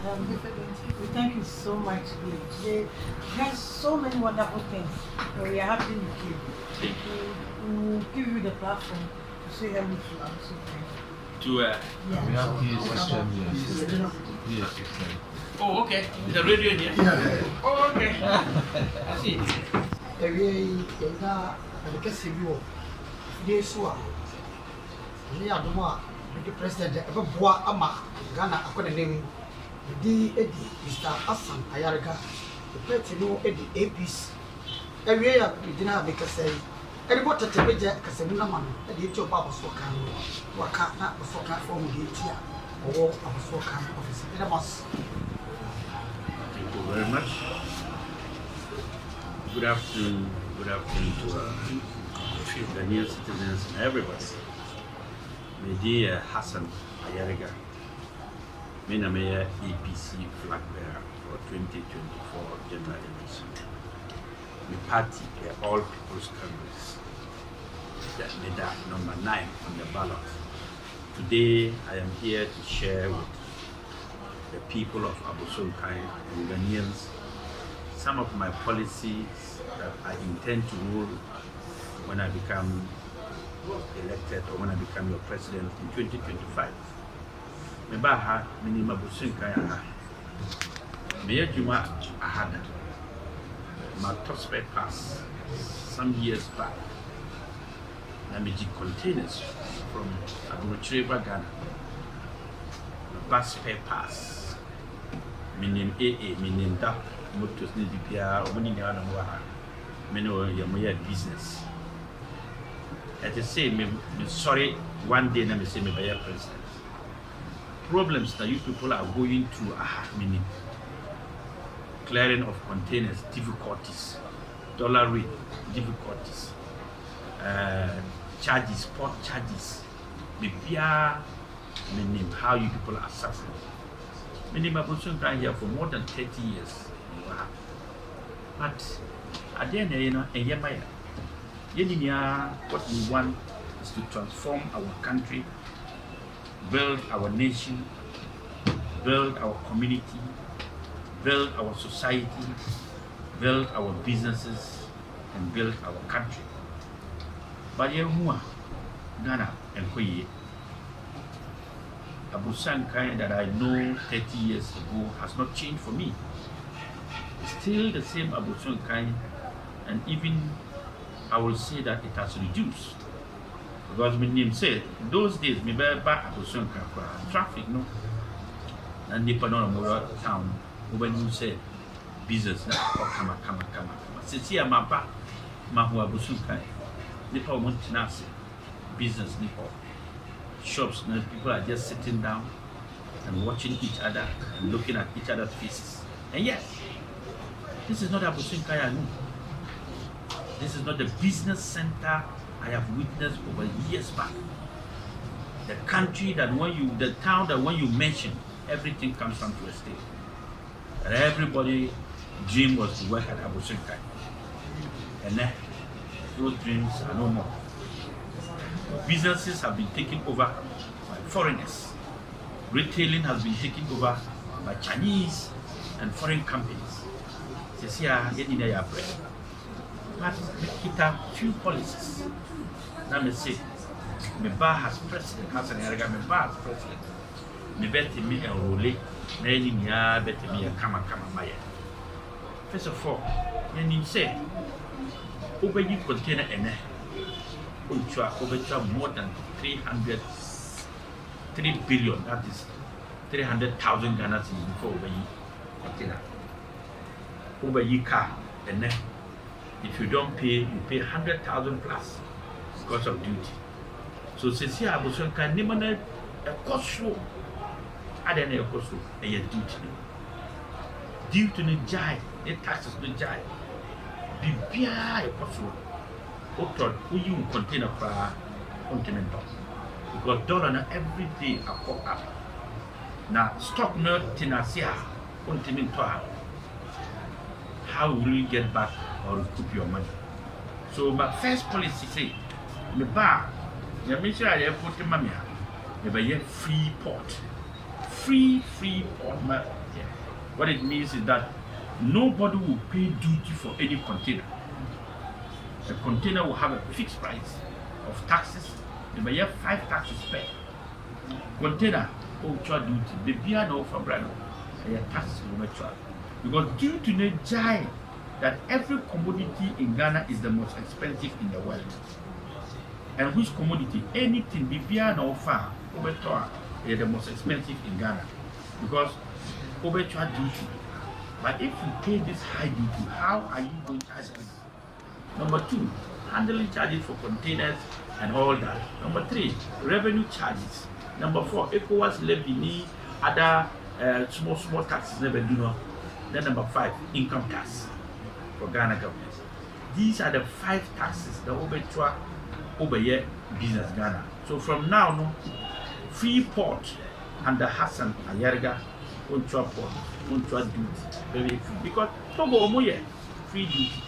We thank you so much today. There's so many wonderful things that we are happening with you. We will give you the platform to say hello to us. To we have PA system, yes. Oh, okay. The radio here. Yeah. Oh, okay. I see. Every na advocacy view. This one. Ni adoma the president ebe boa ama Ghana akọ name di edi Mr. Hassan Ayarega. The party no edi APC. Every year we dina make say everybody tebeje kasemu na mano edi echo baba so kan waka na so kan form di tia owo abaso kan office. Thank you very much. Good afternoon to Ghanaian citizens and everybody. My dear Hassan Ayarega, I'm a APC flag bearer for 2024 general election. My party, the All People's Congress, that made that number 9 on the ballot. Today, I am here to share with the people of Abossey Okai and Ghanaians some of my policies that I intend to rule when I become elected or when I become your president in 2025. Mebaha mini Abossey Okai aha. Meya juma ahada. My top spare parts some years back. Na meji containers from Abossey Ghana. Bus spare parts. Meaning AA, meaning that motors need to be a winning the other one. Business. At the same, me sorry, one day, me say me be a president. Problems that you people are going through are meaning clearing of containers, difficulties, dollar rate, difficulties, charges, port charges, meaning how you people are suffering. Meaning my position been here for more than 30 years. But at the end, what we want is to transform our country, build our nation, build our community, build our society, build our businesses, and build our country. But Ghana and Koye, Abossey Okai that I know 30 years ago has not changed for me. It's still the same Abossey Okai, and even I will say that it has reduced. Because my name said, those days, me buy back Abossey Okai traffic, no? And they put on a town, when you say business, come. Since here, my back, my Abossey Okai, Nipa want to say business, Nipa. Shops, now people are just sitting down and watching each other and looking at each other's faces. And yes, this is not Abossey Okai I know. This is not the business center I have witnessed over years back. The country that the town that when you mention, everything comes down to a state. And everybody's dream was to work at Abossey Okai. And then those dreams are no more. Businesses have been taken over by foreigners. Retailing has been taken over by Chinese and foreign companies. But it has few policies. Let me say, my bar has president, Hassan Ayarega, my bar has president. Me bet me a role, na bet me a kama maya. First of all, you say, over you container and over more than 3 billion, that is 300,000 Ghana cedis before over you container. Over you car and if you don't pay, you pay 100,000 plus because of duty. So since here Abossey Okai nimana a cost show, I don't know a cost show, a duty. Due to the jai, the taxes the jai. Bibia a cost show. Who you container for continental because dollar every day are pop up. Now stock not tinasia continental. How will you get back or recoup your money? So my first policy say, me bar, you make sure I put the money, you buy free port, free port. What it means is that nobody will pay duty for any container. The container will have a fixed price of taxes. They may have 5 taxes paid. Container, duty, the beer no for brand, taxes will charge. Because due to the giant that every commodity in Ghana is the most expensive in the world. And which commodity? Anything, the beer no far, is the most expensive in Ghana. Because overcharge duty. But if you pay this high duty, how are you going to charge it? Number 2, handling charges for containers and all that. Number 3, revenue charges. Number 4, ECOWAS levy, other small taxes never do not. Then number 5, income tax for Ghana government. These are the 5 taxes that overcharge over here business Ghana. So from now, no, free port under Hassan Ayerga, Untra port, Untra duty, very free. Because Togo Omoye, free duty,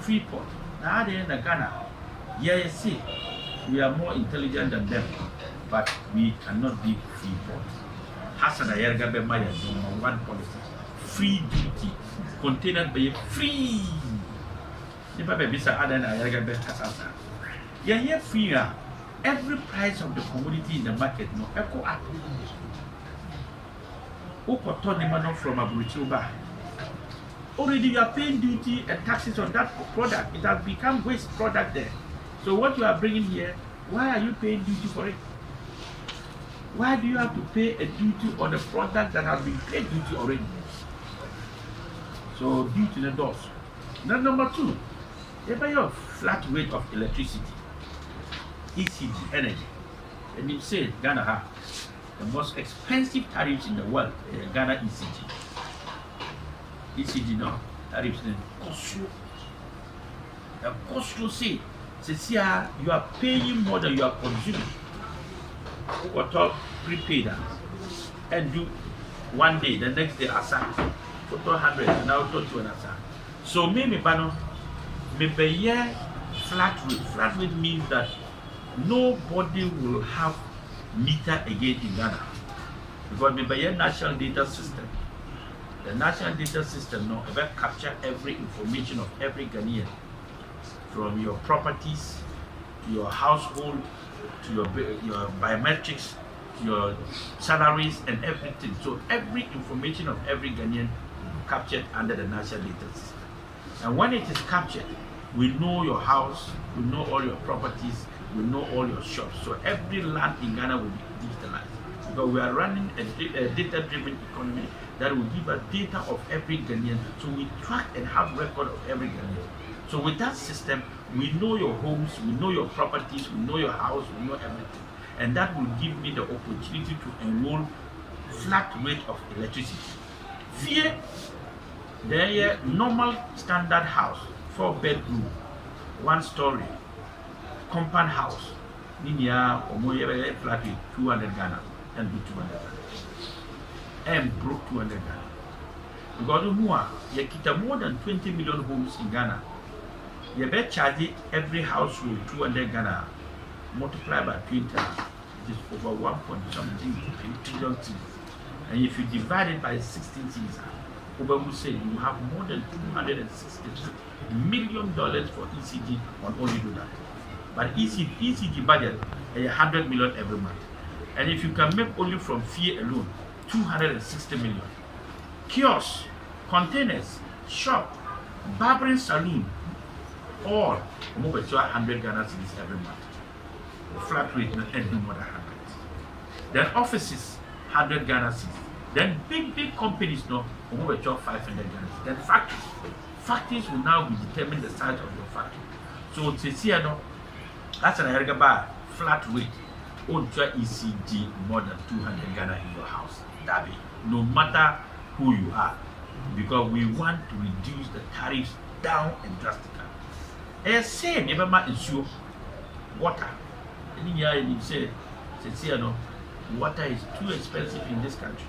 free port. Now they in Ghana, yeah, see, we are more intelligent than them, but we cannot be free port. Hassan Ayerga be my number 1 policy, free duty, container be free. Never be bisa ada na Ayerga be Hassan. Yeah, here free. Every price of the commodity in the market no echo up. From Abuja. Already you are paying duty and taxes on that product. It has become waste product there. So what you are bringing here, why are you paying duty for it? Why do you have to pay a duty on a product that has been paid duty already? So duty the doors. Then number 2, they buy your flat rate of electricity. ECG energy. And you say Ghana has the most expensive tariffs in the world. Ghana ECG. ECG no tariffs in cost you. The cost you say you are paying more than you are consuming. What talk prepaid and do one day, the next day aside. For 200 and now 200. So maybe flat rate. Flat rate means that nobody will have meter again in Ghana because maybe a national data system. The national data system now ever capture every information of every Ghanaian, from your properties, to your household, to your biometrics, to your salaries and everything. So every information of every Ghanaian captured under the national data system. And when it is captured, we know your house, we know all your properties, we know all your shops. So every land in Ghana will be digitalized. Because we are running a data-driven economy that will give us data of every Ghanaian. So we track and have record of every Ghanaian. So with that system, we know your homes, we know your properties, we know your house, we know everything. And that will give me the opportunity to enroll flat rate of electricity. Fear, the normal standard house, 4-bedroom, 1-story, compound house, Ninia or flat rate 200 Ghana and do 200 Ghana. And broke 200 Ghana. Because you get more than 20 million homes in Ghana. You bet charge every household 200 Ghana multiplied by 20, it is over 1.something trillion. And if you divide it by 16 cities, Oba will say you have more than $260 million for ECG on only do that. But ECG budget is 100 million every month. And if you can make only from fear alone, 260 million. Kiosks, containers, shop, barbering saloon, all over 100 Ghana cedis every month. Flat rate and no more than 100. Then offices, 100 Ghana cedis. Then big companies now over 500 Ghana cedis. Then factories will now be determine the size of your factory. So to see that's an area by flat rate on ECG more than 200 Ghana in your house. That be no matter who you are, because we want to reduce the tariffs down and drastically. And say never mind ensure water. Any year you say water is too expensive in this country.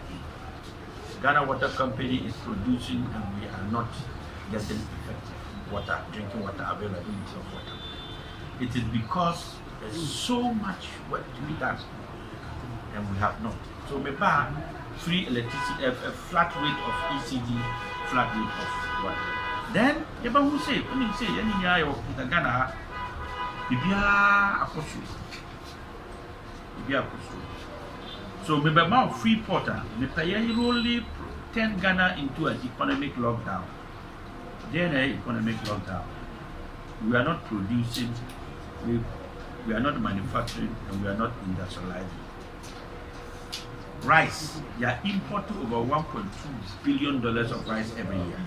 Ghana Water Company is producing and we are not getting effective water, drinking water, availability of water. It is because there's so much work to be done and we have not. So maybe free electricity, a flat rate of ECD, flat rate of what. Then, who say, when you say, any year of the Ghana, Bibia Apostle. So, maybe about free porter, the only turn Ghana into an economic lockdown. Then, economic lockdown. We are not producing, we are not manufacturing, and we are not industrializing. Rice, they are importing over $1.2 billion of rice every year.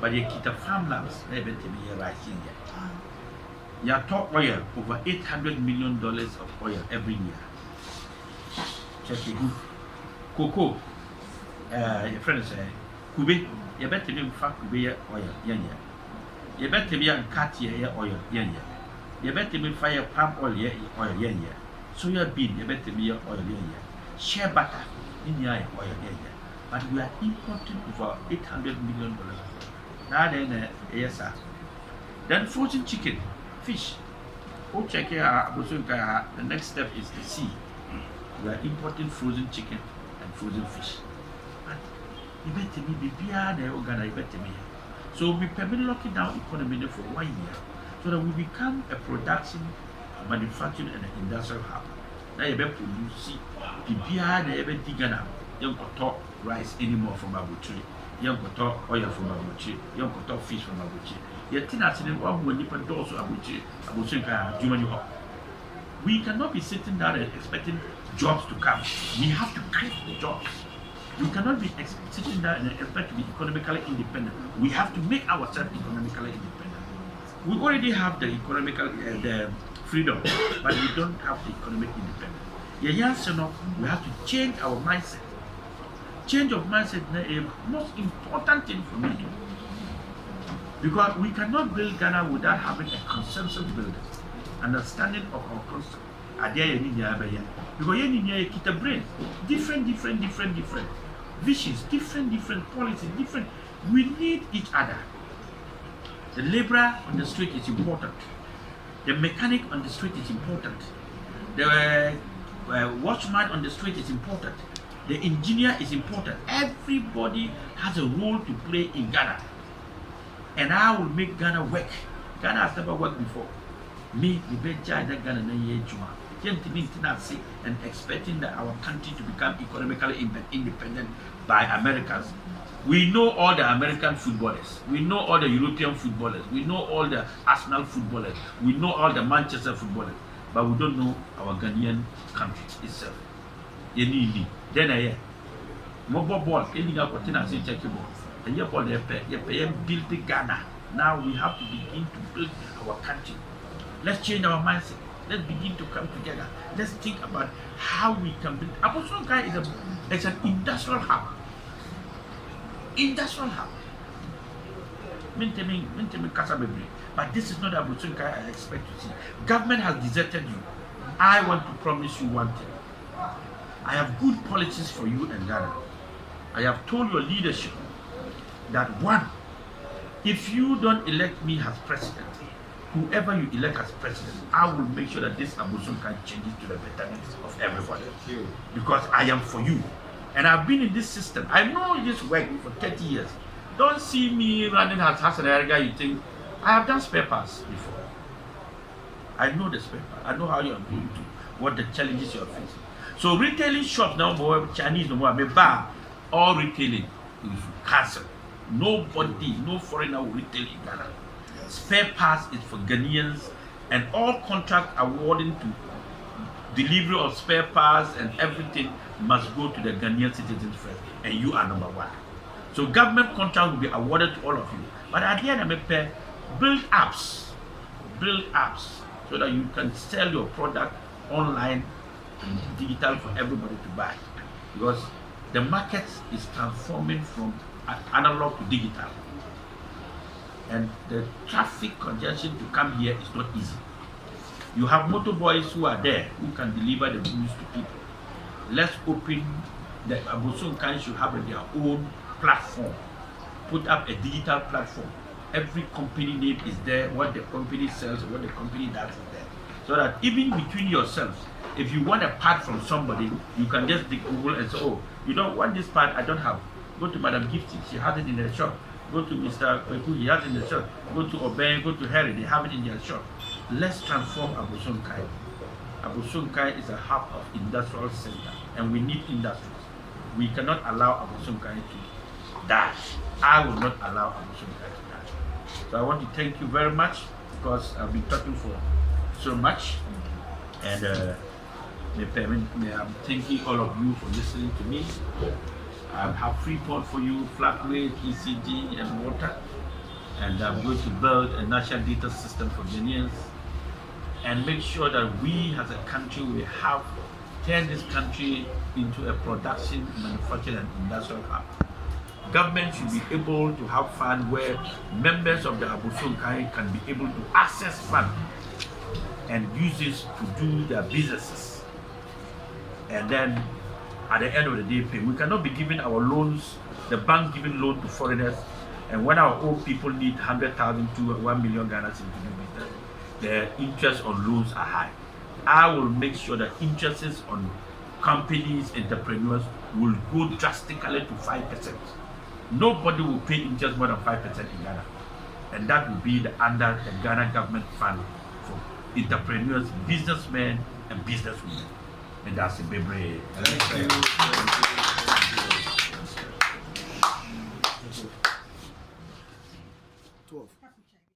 But they keep the farmlands, they better be rice in here. You talk oil, over $800 million of oil every year. Check it. Cocoa, your friend say, Kube, you better be Kube oil, yeah. You better be a cat here oil, yeah. You better be fire palm oil, oil, yeah. Soya bean, you better be oil, yeah. Shea butter, in your oil, yeah. But we are importing over $800 million. Now then, yes, sir. Then frozen chicken. Fish. Oh, check here. The next step is the sea. We are importing frozen chicken and frozen fish. And you better be beyond the organ, you better be. So we permit locking down economy for 1 year so that we become a production, manufacturing, and an industrial hub. Now you better produce beyond the ever digana. You don't talk rice anymore from Abossey. You don't talk oil from Abossey. You don't talk fish from Abossey. We cannot be sitting down and expecting jobs to come. We have to create the jobs. We cannot be sitting down and expect to be economically independent. We have to make ourselves economically independent. We already have the economical the freedom, but we don't have the economic independence. We have to change our mindset. Change of mindset is the most important thing for me. Because we cannot build Ghana without having a consensus building, understanding of our concept. Because you keep the brain, different visions, different policies, different. We need each other. The laborer on the street is important. The mechanic on the street is important. The watchman on the street is important. The engineer is important. Everybody has a role to play in Ghana. And I will make Ghana work. Ghana has never worked before. Me, the best child that Ghana na ye juma. And expecting that our country to become economically independent by Americans. We know all the American footballers. We know all the European footballers. We know all the Arsenal footballers. We know all the Manchester footballers. But we don't know our Ghanaian country itself. Then I hear. Mobile ball, any opportunity to check ball. And you build the Ghana. Now we have to begin to build our country. Let's change our mindset. Let's begin to come together. Let's think about how we can build. Abossey Okai is an industrial hub. Industrial hub. But this is not Abossey Okai I expect to see. Government has deserted you. I want to promise you one thing. I have good policies for you and Ghana. I have told your leadership that one, if you don't elect me as president, whoever you elect as president, I will make sure that this Abossey Okai changes to the betterment of everybody. Because I am for you. And I've been in this system. I know this work for 30 years. Don't see me running as Hassan Erga, you think. I have done spare parts before. I know the spare parts. I know how you are going to, what the challenges you are facing. So retailing shops now, more Chinese, no more, bar, all retailing is cancelled. Nobody, no foreigner will retail in Ghana. Spare parts is for Ghanaians, and all contract awarding to delivery of spare parts and everything must go to the Ghanaian citizens first, and you are number one. So government contract will be awarded to all of you. But at the end of the day, build apps so that you can sell your product online and digital for everybody to buy. Because the market is transforming from analog to digital. And the traffic congestion to come here is not easy. You have motorboys who are there who can deliver the goods to people. Let's open the Abossey Okai should have their own platform. Put up a digital platform. Every company name is there, what the company sells, what the company does is there. So that even between yourselves, if you want a part from somebody, you can just dig Google and say, oh, you don't want this part, I don't have. Go to Madam Gifty, she has it in her shop. Go to Mr. Kweku, he has it in the shop. Go to Obey, go to Harry, they have it in their shop. Let's transform Abossey Okai. Abossey Okai is a hub of industrial center, and we need industries. We cannot allow Abossey Okai to die. I will not allow Abossey Okai to die. So I want to thank you very much, because I've been talking for so much, and I'm thanking all of you for listening to me. I have free port for you, flat rate, ECG, and water, and I'm going to build a national data system for Ghanaians, and make sure that we as a country we have turned this country into a production, manufacturing, and industrial hub. Government should be able to have fund where members of the Abossey Okai can be able to access fund and use this to do their businesses. And then at the end of the day, pay. We cannot be giving our loans, the bank giving loan to foreigners, and when our old people need 100,000 to 1 million Ghana cedis to do business, the interest on loans are high. I will make sure that interests on companies, entrepreneurs will go drastically to 5%. Nobody will pay interest more than 5% in Ghana. And that will be under the Ghana government fund for entrepreneurs, businessmen, and businesswomen. And that's a baby. Thank you.